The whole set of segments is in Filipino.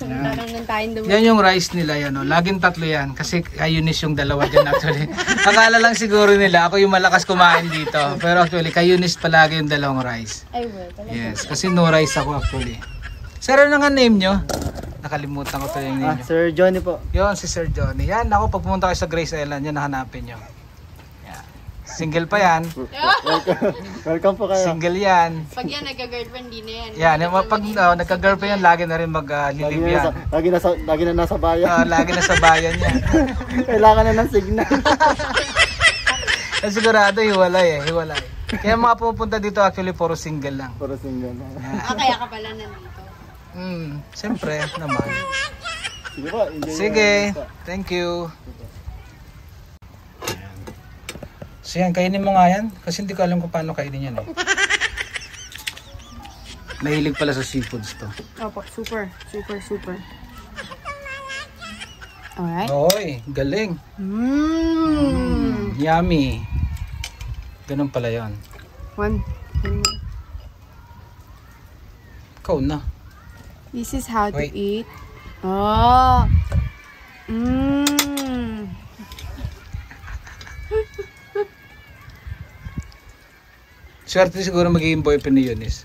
Parang nang tayong dumating. Yan yung rice nila yan. Oh. Laging tatlo yan. Kasi kayunis yung dalawa dyan actually. Akala lang siguro nila ako yung malakas kumain dito. Pero actually kayunis palagi yung dalawang rice. Ay, well, talaga. Yes, kasi no rice ako actually. Sir, ano nga name nyo? Nakalimutan ko to yung name nyo. Sir Johnny po. Yun, si Sir Johnny. Yan, ako pag pumunta kayo sa Grace Island, yan nahanapin nyo. Yan. Single pa yan. Welcome po kayo. Single yan. Pag yan nagka-girlfriend, di na yan. Yan, pag nagka-girlfriend yan, lagi na rin mag-lilive yan. Lagi na nasa bayan. Lagi na sa bayan yan. Kailangan na ng signal. Sigurado, hiwalay. Kaya mga pumupunta dito actually puro single lang. Puro single. Kaya ka pala nandito. Siyempre naman. Sige po, enjoy. Sige, thank you. So yan, kainin mo nga yan. Kasi hindi ko alam kung paano kainin yan eh. Mahilig pala sa seafoods to. Opo, super. Alright. Oy, galing. Yummy. Ganun pala yun. One. Ikaw na. This is how to Wait. eat. Oh. Swerte siguro magiging boyfriend ni Eunice.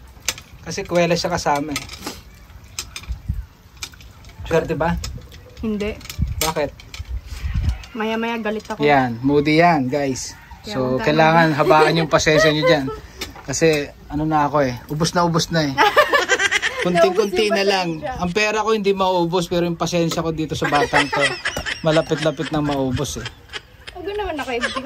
Kasi kuwela siya kasama eh. Swerte ba? Hindi. Bakit? Maya-maya galit ako. Yan, moody yan guys. So kailangan habaan yung pasensya nyo dyan. Kasi ano na ako eh, ubos na eh. Kunting-kunti na lang. Ang pera ko hindi maubos pero yung pasensya ko dito sa batang to malapit-lapit nang maubos eh. Huwag naman ako ibukin.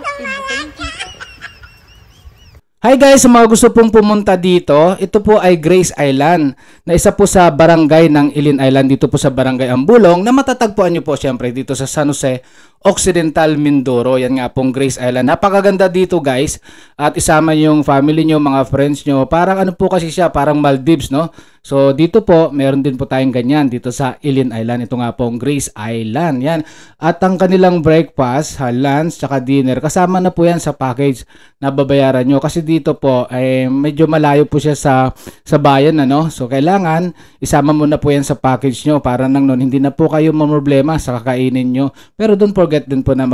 Hi guys, sa mga gusto pong pumunta dito, ito po ay Grace Island na isa po sa barangay ng Ilin Island dito po sa barangay Ambulong na matatagpuan nyo po syempre dito sa San Jose Occidental, Mindoro. Yan nga pong Grace Island. Napakaganda dito guys at isama yung family nyo, mga friends nyo. Parang ano po kasi siya, parang Maldives no? So dito po, meron din po tayong ganyan dito sa Ilin Island. Ito nga pong Grace Island. Yan. At ang kanilang breakfast, lunch, tsaka dinner, kasama na po yan sa package na babayaran nyo. Kasi dito po, ay medyo malayo po siya sa bayan. Ano? So kailangan, isama mo na po yan sa package nyo para nang nun, hindi na po kayo mamroblema sa kakainin nyo. Pero don't forget din po na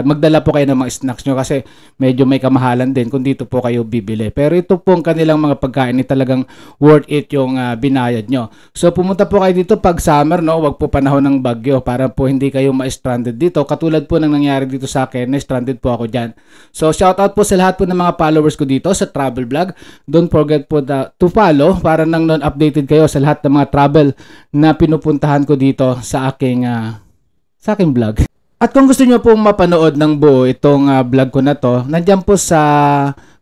magdala po kayo ng mga snacks nyo kasi medyo may kamahalan din kung dito po kayo bibili. Pero ito pong kanilang mga pagkain ay talagang worth it yung binayad nyo. So pumunta po kayo dito pag summer, no? Wag po panahon ng bagyo para po hindi kayo ma-stranded dito. Katulad po ng nangyari dito sa akin, na-stranded po ako dyan. So shoutout po sa lahat po ng mga followers ko dito sa travel vlog. Don't forget po to follow para nang non-updated kayo sa lahat ng mga travel na pinupuntahan ko dito sa aking vlog. At kung gusto nyo pong mapanood ng buo itong vlog ko na to, nandyan po sa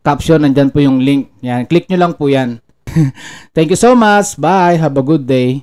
caption, nandyan po yung link. Yan, click nyo lang po yan. Thank you so much. Bye. Have a good day.